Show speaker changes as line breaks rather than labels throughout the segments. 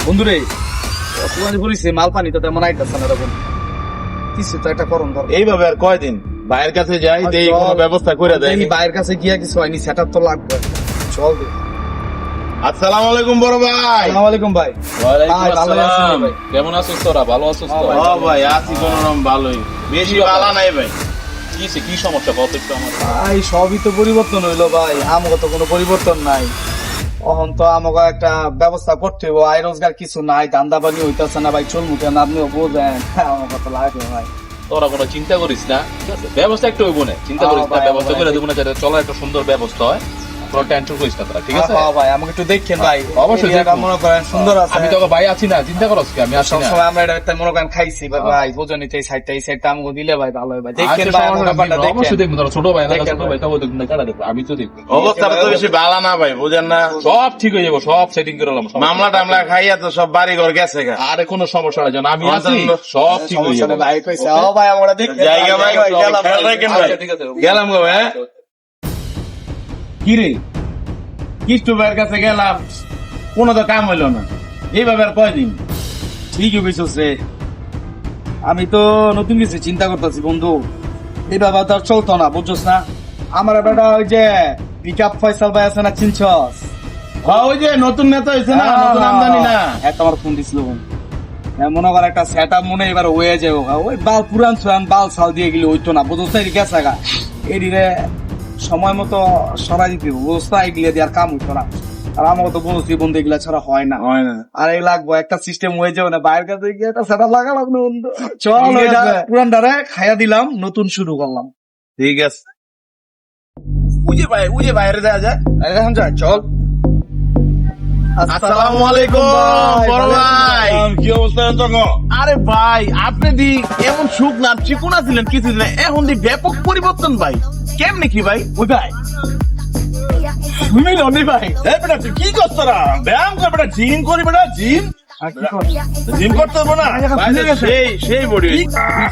বন্ধুরে মাল পানি তো তেমন আইতাছে না এরকম কিছু তো একটা করণ দরকার।
এইভাবে আর কয়দিন ভাইয়ের কাছে যাই দেই কোনো ব্যবস্থা করে দেয়।
ভাইয়ের কাছে গিয়া কিছু হয়নি, সেটআপ তো লাগবে। চল দে।
আসসালামু আলাইকুম বড় ভাই।
আসসালামু আলাইকুম ভাই।
ওয়ালাইকুম
ভাই, ভালো আছেন
আসসালাম।
ভাই?
কেমন আছিস তোরা? ভালো আছিস তো?
ও ভাই আছি কোন রকম ভালোই, বেশি ভালো নাই ভাই।
কি সমস্যা বলতো একটু আমার।
ভাই সবই তো পরিবর্তন হইলো ভাই, আমাকে তো কোনো পরিবর্তন নাই। এখন তো আমাকে একটা ব্যবস্থা করতে হইব, আয় রোজগার কিছু নাই, ধান্দা বানি হইতেছে না ভাই, চল মুখে না, আপনিও বোঝেন। আমাকে তো লাগবে ভাই।
তোরা কোনো চিন্তা করিস না, ঠিক আছে? ব্যবস্থা একটু হইব না, চিন্তা করিস না,
ভাই,
ব্যবস্থা
ভাই।
করে দেবো না, যাতে চলার একটা সুন্দর ব্যবস্থা হয়। কোনো টেনশন করিস না তোরা, ঠিক আছে?
হ্যাঁ ভাই, আমাকে একটু দেখেন ভাই।
অবশ্যই
এরিয়াটা
দেখবো।
মনে করেন সুন্দর আছে।
আমি তোকে ভাই আছি না, চিন্তা করস কি? আমি আছি না।
সবসময় আমরা এটা মনে করেন খাইছি ভাই, বোঝনি তো এই সাইডটা আমাকে দিলে ভাই ভালো হয় ভাই। দেখেন
আচ্ছা,
ভাই,
সমস্যা
আমার ব্যাপারটা
নেই, অবশ্যই
দেখেন।
দেখবো। তোরা ছোট ভাই,
দেখেন
ছোট ভাই, তাও দেখবো না, কারা দেখবো? আমি তো দেখবো।
অবস্থাটা তো বেশি ভালো না ভাই, বুঝেন না?
সব ঠিক হয়ে যাবো, সব সেটিং করে নিলাম।
মামলা টামলা খাইয়া তো সব বাড়ি ঘর গেছে গা।
আরে কোনো সমস্যা নাই, জান আমি
আমার
আছি,
তো-
সব ঠিক হয়ে
সমস্যা
যাবে।
নেই ভাই, কইছে ও ভাই আমরা দেখেন।
জায়গা ভাই,
গেলাম
খেয়াল রাখেন ভাই।
আচ্ছা, ঠিক আছে।
গেলাম গো ভাই। কি রে কিষ্টু ভাইয়ের কাছে গেলাম, কোনো তো কাম হইলো না। এইভাবে আর কয়দিন?
ঠিকই কইছস রে, আমি তো নতুন কিছু চিন্তা করতেছি বন্ধু। এই বাবা তো আর চলতো না, বুঝছস না? আমার বেটা ওই যে পিকআপ ফয়সাল ভাই আছে না, চিনছস?
হ্যাঁ, ওই যে নতুন নেতা হয়েছে না, নতুন আমদানি না।
হ্যাঁ, তোমার ফোন দিছিল। হ্যাঁ, মনে কর একটা সেট আপ মনে এবার হয়ে যাবে, ওই বাল পুরান সুরান বাল সাল দিয়ে গেলে ওইতো না, বুঝছস না? এদিকে গেছে গা, এদিকে সময় মতো সরাই দিতে হবে, বুঝছস না? এগুলো দিয়ে আর কাম হইতো না। আর আমাকে তো বলছি বন্ধু, এগুলা ছাড়া হয় না।
হয় না।
আর এই লাগবো একটা সিস্টেম হয়ে যাবে না, বাইরের কাছে গিয়ে একটা সেট আপ লাগা লাগলো বন্ধু। চল
ঠিক
ওইটা
আছে।
পুরানটারে খাইয়া দিলাম, নতুন শুরু করলাম।
ঠিক আছে, উজে বাইরে যাওয়া যায়।
এখন যা, চল।
আসসালামু আলাইকুম বড় ভাই। কি অবস্থা তখন? আরে ভাই, আপনি দি এমন সুখ না চিকুনা ছিলেন কিছুদিন, এখন দি ব্যাপক পরিবর্তন ভাই। কেমনে কি ভাই?
ওই ভাই শুনি লনি ভাই,
এই বেটা তুই কি করছ তোরা? ব্যায়াম কর বেটা, জিম করি বেটা, জিম
আর কি কর?
জিম করতে হবে না
ভাই, তো
সেই বডি।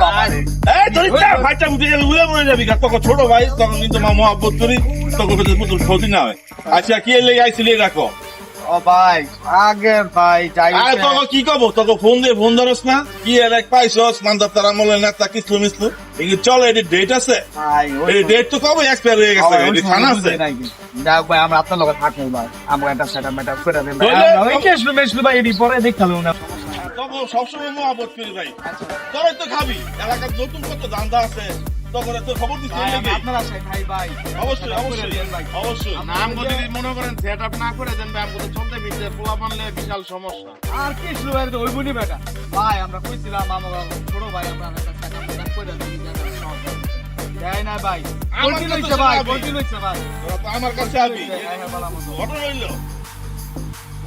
বাবা রে।
এই ধরিস না, ভাইটা উঠে গেলে উড়ে মরে যাবি। তখন ছোট ভাই, তখন কিন্তু মা মহাব্বত করি, তখন তোর ক্ষতি না হয়। আচ্ছা কি এর লেগে আইছিলি রাখো।
ও ভাই, আগে ভাই যাই
আরে
হোক,
তোকে কি কব, তোকে ফোন ধরস না, কি এর এক পাইছস মান্দার তারা মলে নেতা কিছু মিছলু এই চল, এটি ডেট আছে,
ভাই, ওই
এই ডেট তো কবে এক্সপায়ার হয়ে গেছে, এটি থানা আছে।
যাক ভাই, আমরা আপনার লগে থাকবো ভাই, আমরা একটা সেট আপ করে দেন ভাই।
তাহলে-
আমরা ওই কেসলু মেসলু ভাই এডি পরে দেখালো না।
তখন সবসময় মহাব্বত করি ভাই, তোরাই তো খাবি, এলাকার নতুন কত ধান্দা আছে, তখন তো খবর দিচ্ছি
ভাই,
লেগে।
আপনারা আছেন ভাই ভাই,
অবশ্যই অবশ্যই
ভাই।
অবশ্যই। নাম যদি মনে করেন সেট আপ না করে দেন, ব্যায়াম করে চলতে ফিরতে পোলা বানলে বিশাল সমস্যা।
আর কেসলু ভাই তো ওই বলি বেটা ভাই, আমরা কইছিলাম আমার ছোট ভাই, আমরা একটা সেট আপ করে দেন। যাই না ভাই,
আমার
কন্টিনিউ
কাছে
হইছে ভাই,
যাবি।
কন্টিনিউ হইছে ভাই।
তোরা তো আমার কাছে আবি,
হ্যাঁ, হ্যাঁ, বলা মতো।
ঘটনা হইলো।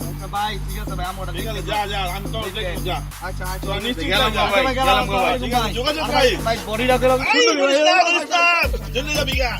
আচ্ছা ভাই, ঠিক আছে ভাই, আমরা
ঠিক আছে, যা যা, আমি তো দেখবো, যা।
আচ্ছা আচ্ছা,
তো নিশ্চিত
গেলাম
যা
ভাই,
ভাই,
গেলাম
গেলাম ভাই, ঠিক আছে, যোগাযোগ ভাই।
ভাই বডিটা গেলাম
এই, ধরিস না, ধরিস না, জলদি যাবি গা।